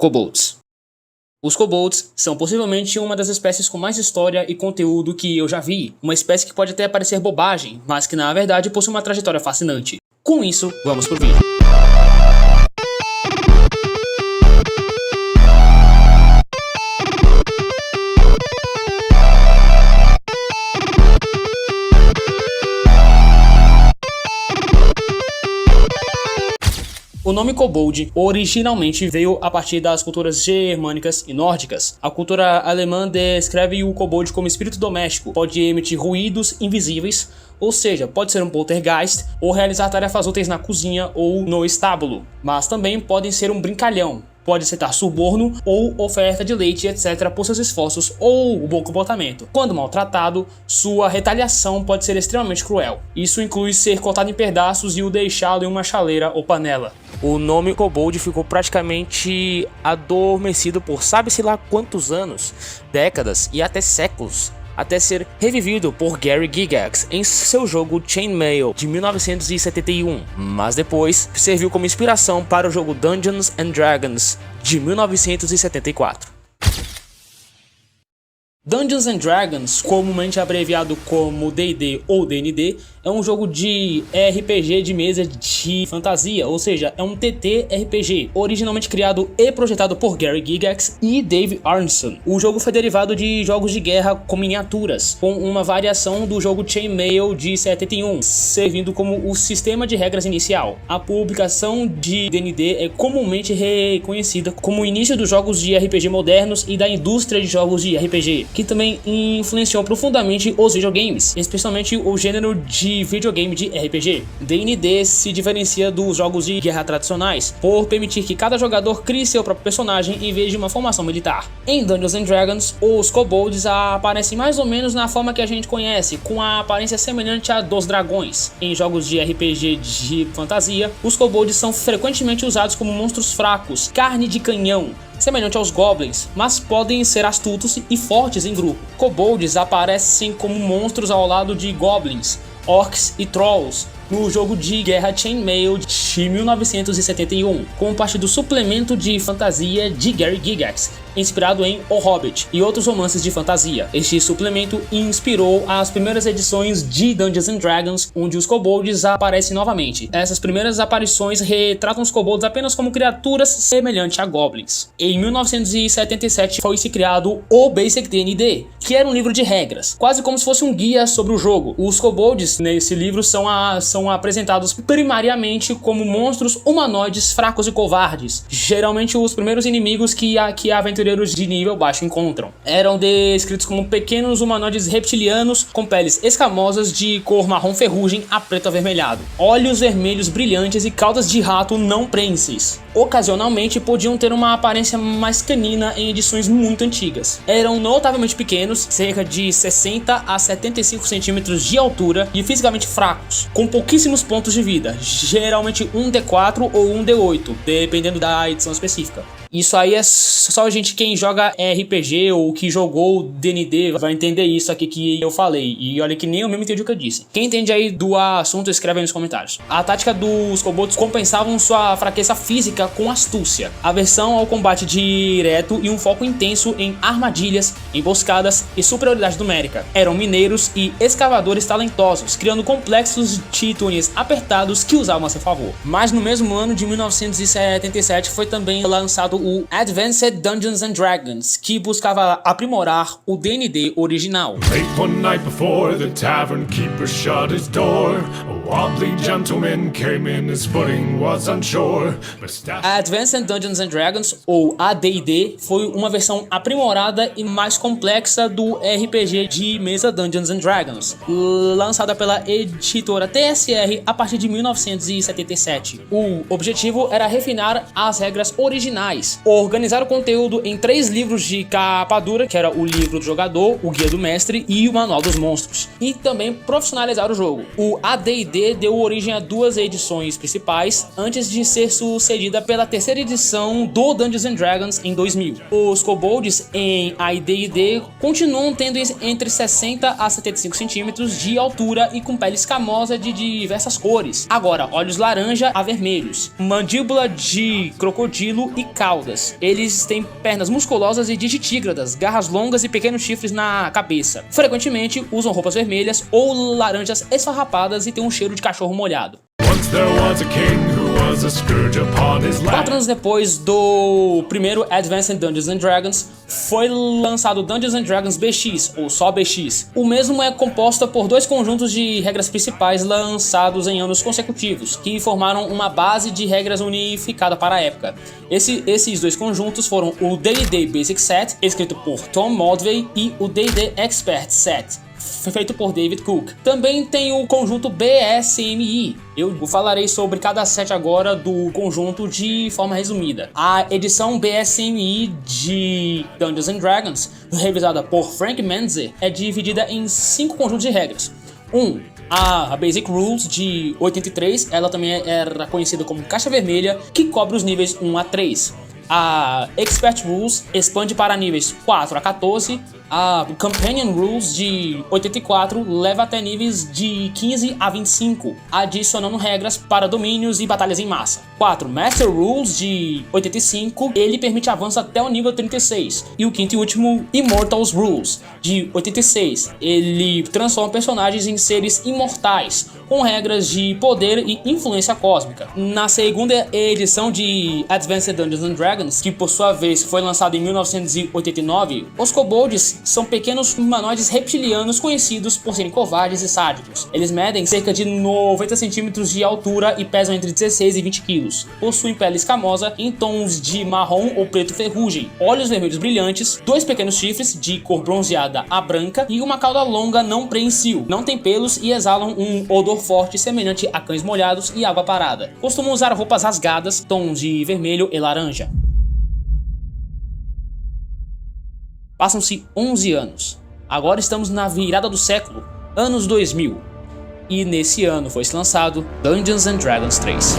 Kobolds. Os kobolds são possivelmente uma das espécies com mais história e conteúdo que eu já vi. Uma espécie que pode até parecer bobagem, mas que na verdade possui uma trajetória fascinante. Com isso, vamos pro vídeo. O nome kobold originalmente veio a partir das culturas germânicas e nórdicas. A cultura alemã descreve o kobold como espírito doméstico, pode emitir ruídos invisíveis, ou seja, pode ser um poltergeist ou realizar tarefas úteis na cozinha ou no estábulo, mas também podem ser um brincalhão. Pode aceitar suborno ou oferta de leite, etc. por seus esforços ou o bom comportamento. Quando maltratado, sua retaliação pode ser extremamente cruel. Isso inclui ser cortado em pedaços e o deixá-lo em uma chaleira ou panela. O nome kobold ficou praticamente adormecido por sabe-se lá quantos anos, décadas e até séculos, até ser revivido por Gary Gygax em seu jogo Chainmail de 1971, mas depois serviu como inspiração para o jogo Dungeons and Dragons de 1974. Dungeons and Dragons, comumente abreviado como D&D ou D&D, é um jogo de RPG de mesa de fantasia, ou seja, é um TTRPG, originalmente criado e projetado por Gary Gygax e Dave Arneson. O jogo foi derivado de jogos de guerra com miniaturas, com uma variação do jogo Chainmail de 71, servindo como o sistema de regras inicial. A publicação de D&D é comumente reconhecida como o início dos jogos de RPG modernos e da indústria de jogos de RPG, que também influenciou profundamente os videogames, especialmente o gênero de videogame de RPG. D&D se diferencia dos jogos de guerra tradicionais por permitir que cada jogador crie seu próprio personagem em vez de uma formação militar. Em Dungeons and Dragons, os kobolds aparecem mais ou menos na forma que a gente conhece, com a aparência semelhante à dos dragões. Em jogos de RPG de fantasia, os kobolds são frequentemente usados como monstros fracos, carne de canhão, semelhante aos goblins, mas podem ser astutos e fortes em grupo. Kobolds aparecem como monstros ao lado de goblins, orcs e trolls no jogo de guerra Chainmail de 1971, como parte do suplemento de fantasia de Gary Gygax, inspirado em O Hobbit e outros romances de fantasia. Este suplemento inspirou as primeiras edições de Dungeons and Dragons, onde os kobolds aparecem novamente. Essas primeiras aparições retratam os kobolds apenas como criaturas semelhantes a goblins. Em 1977 foi-se criado o Basic D&D, que era um livro de regras, quase como se fosse um guia sobre o jogo. Os kobolds nesse livro são apresentados primariamente como monstros humanoides fracos e covardes, geralmente os primeiros inimigos que aventureiros de nível baixo encontram. Eram descritos como pequenos humanoides reptilianos com peles escamosas de cor marrom ferrugem a preto avermelhado, olhos vermelhos brilhantes e caudas de rato não prenses. Ocasionalmente podiam ter uma aparência mais canina em edições muito antigas. Eram notavelmente pequenos, cerca de 60 a 75 centímetros de altura e fisicamente fracos, com pouquíssimos pontos de vida, geralmente um D4 ou um D8, dependendo da edição específica. Isso aí é só gente quem joga RPG ou que jogou D&D vai entender isso aqui que eu falei. E olha que nem eu mesmo entendi o que eu disse. Quem entende aí do assunto, escreve aí nos comentários. A tática dos kobolds compensavam sua fraqueza física com astúcia, aversão ao combate direto e um foco intenso em armadilhas, emboscadas e superioridade numérica. Eram mineiros e escavadores talentosos, criando complexos de túneis apertados que usavam a seu favor. Mas no mesmo ano de 1977 foi também lançado o Advanced Dungeons and Dragons, que buscava aprimorar o D&D original. Late one night before the tavern keeper shut his door, a wobbly gentleman came in, his footing was unsure. Advanced Dungeons and Dragons, ou AD&D, foi uma versão aprimorada e mais complexa do RPG de mesa Dungeons and Dragons, lançada pela editora TSR a partir de 1977. O objetivo era refinar as regras originais, organizar o conteúdo em 3 livros de capa dura, que era o livro do jogador, o guia do mestre e o manual dos monstros, e também profissionalizar o jogo. O AD&D D&D deu origem a 2 edições principais, antes de ser sucedida pela terceira edição do Dungeons & Dragons em 2000. Os kobolds em AD&D continuam tendo entre 60 a 75 centímetros de altura e com pele escamosa de diversas cores. Agora, olhos laranja a vermelhos, mandíbula de crocodilo e caudas. Eles têm pernas musculosas e digitígradas, garras longas e pequenos chifres na cabeça. Frequentemente usam roupas vermelhas ou laranjas esfarrapadas e têm um cheiro de cachorro molhado. Once there was a king who was a scourge upon his land. 4 anos depois do primeiro Advanced Dungeons & Dragons, foi lançado Dungeons & Dragons BX, ou só BX. O mesmo é composto por 2 conjuntos de regras principais lançados em anos consecutivos, que formaram uma base de regras unificada para a época. Esses 2 conjuntos foram o D&D Basic Set, escrito por Tom Moldvay, e o D&D Expert Set, feito por David Cook. Também tem o conjunto BSMI. Eu falarei sobre cada set agora do conjunto de forma resumida. A edição BSMI de Dungeons & Dragons, revisada por Frank Manzer, é dividida em 5 conjuntos de regras. A Basic Rules de 83, ela também era conhecida como Caixa Vermelha, que cobre os níveis 1 a 3. A Expert Rules expande para níveis 4 a 14. A Companion Rules de 84 leva até níveis de 15 a 25, adicionando regras para domínios e batalhas em massa. 4. Master Rules de 85, ele permite avanço até o nível 36. E o quinto e último, Immortals Rules de 86, ele transforma personagens em seres imortais, com regras de poder e influência cósmica. Na segunda edição de Advanced Dungeons & Dragons, que por sua vez foi lançada em 1989, os kobolds são pequenos humanoides reptilianos conhecidos por serem covardes e sádicos. Eles medem cerca de 90 centímetros de altura e pesam entre 16 e 20 quilos. Possuem pele escamosa em tons de marrom ou preto ferrugem, olhos vermelhos brilhantes, 2 pequenos chifres de cor bronzeada a branca e uma cauda longa não prensil. Não tem pelos e exalam um odor forte semelhante a cães molhados e água parada. Costumam usar roupas rasgadas, tons de vermelho e laranja. Passam-se 11 anos. Agora estamos na virada do século, anos 2000. E nesse ano foi lançado Dungeons & Dragons 3.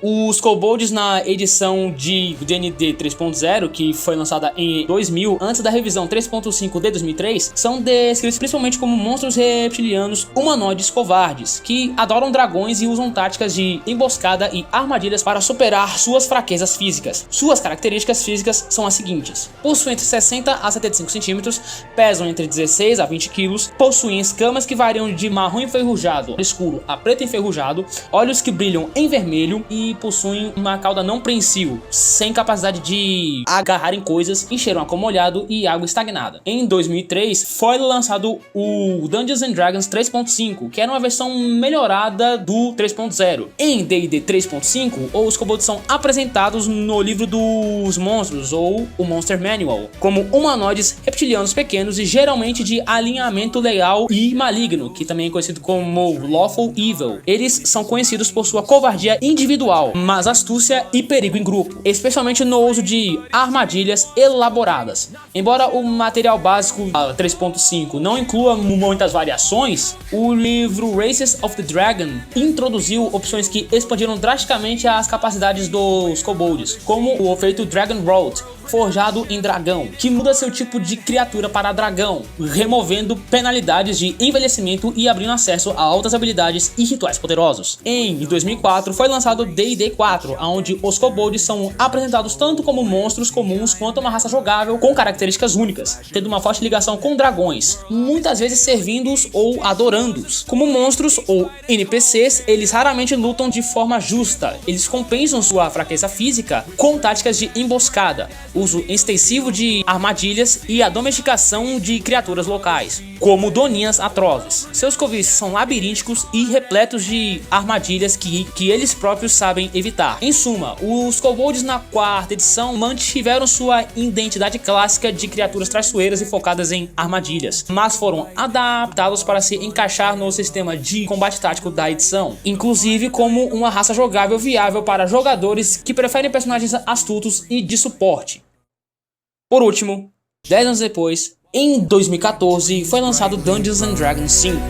Os kobolds na edição de D&D 3.0, que foi lançada em 2000, antes da revisão 3.5 de 2003, são descritos principalmente como monstros reptilianos humanoides covardes, que adoram dragões e usam táticas de emboscada e armadilhas para superar suas fraquezas físicas. Suas características físicas são as seguintes: possuem entre 60 a 75 centímetros, pesam entre 16 a 20 quilos, possuem escamas que variam de marrom enferrujado escuro a preto enferrujado, olhos que brilham em vermelho e possuem uma cauda não prensil, sem capacidade de agarrar em coisas, encher um molhado e água estagnada. Em 2003 foi lançado o Dungeons & Dragons 3.5, que era uma versão melhorada do 3.0. Em D&D 3.5, os kobolds são apresentados no livro dos monstros, ou o Monster Manual, como humanoides reptilianos pequenos e geralmente de alinhamento leal e maligno, que também é conhecido como Lawful Evil. Eles são conhecidos por sua covardia individual, mas astúcia e perigo em grupo, especialmente no uso de armadilhas elaboradas. Embora o material básico 3.5 não inclua muitas variações, o livro Races of the Dragon introduziu opções que expandiram drasticamente as capacidades dos kobolds, como o efeito Dragon Road, forjado em dragão, que muda seu tipo de criatura para dragão, removendo penalidades de envelhecimento e abrindo acesso a altas habilidades e rituais poderosos. Em 2004 foi lançado D&D 4, onde os kobolds são apresentados tanto como monstros comuns quanto uma raça jogável com características únicas, tendo uma forte ligação com dragões, muitas vezes servindo-os ou adorando-os. Como monstros ou NPCs, eles raramente lutam de forma justa, eles compensam sua fraqueza física com táticas de emboscada, uso extensivo de armadilhas e a domesticação de criaturas locais, como doninhas atrozes. Seus covis são labirínticos e repletos de armadilhas que eles próprios sabem evitar. Em suma, os kobolds na quarta edição mantiveram sua identidade clássica de criaturas traiçoeiras e focadas em armadilhas, mas foram adaptados para se encaixar no sistema de combate tático da edição, inclusive como uma raça jogável viável para jogadores que preferem personagens astutos e de suporte. Por último, 10 anos depois, Em 2014 foi lançado Dungeons & Dragons 5.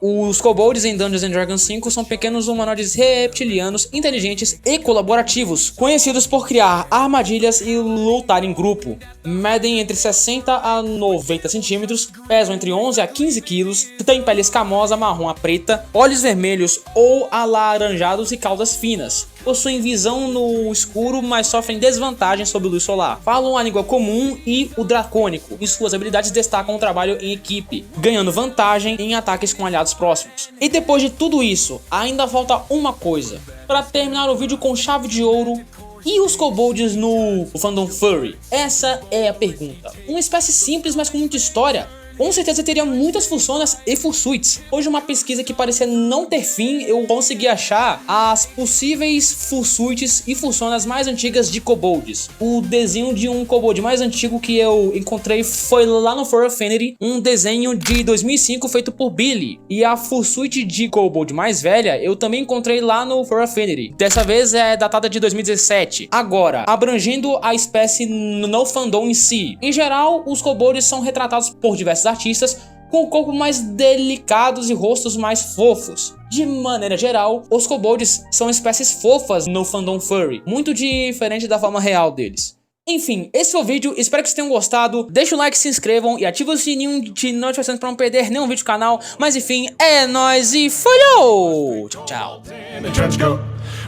Os kobolds em Dungeons & Dragons 5 são pequenos humanoides reptilianos inteligentes e colaborativos, conhecidos por criar armadilhas e lutar em grupo. Medem entre 60 a 90 centímetros, pesam entre 11 a 15 quilos, têm pele escamosa marrom a preta, olhos vermelhos ou alaranjados e caudas finas. Possuem visão no escuro, mas sofrem desvantagem sob luz solar. Falam a língua comum e o dracônico, e suas habilidades destacam o trabalho em equipe, ganhando vantagem em ataques com aliados próximos. E depois de tudo isso, ainda falta uma coisa. Para terminar o vídeo com chave de ouro, e os kobolds no fandom furry? Essa é a pergunta. Uma espécie simples, mas com muita história. Com certeza teria muitas fursunas e fursuits. Hoje, uma pesquisa que parecia não ter fim, eu consegui achar as possíveis fursuits e fursunas mais antigas de kobolds. O desenho de um kobold mais antigo que eu encontrei foi lá no Fur Affinity, um desenho de 2005 feito por Billy. E a fursuit de kobold mais velha eu também encontrei lá no Fur Affinity. Dessa vez é datada de 2017. Agora, abrangendo a espécie no fandom em si. Em geral, os kobolds são retratados por diversos artistas com corpos mais delicados e rostos mais fofos. De maneira geral, os kobolds são espécies fofas no fandom furry, muito diferente da forma real deles. Enfim, esse foi o vídeo, espero que vocês tenham gostado. Deixa o like, se inscrevam e ativa o sininho de notificações para não perder nenhum vídeo do canal. Mas enfim, é nóis e falhou! Tchau!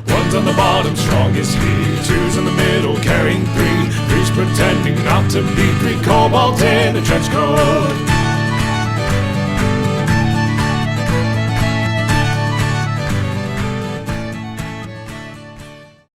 One's on the bottom, strong as he. Two's in the middle, carrying three. Three's pretending not to be. Three kobolds in a trench coat.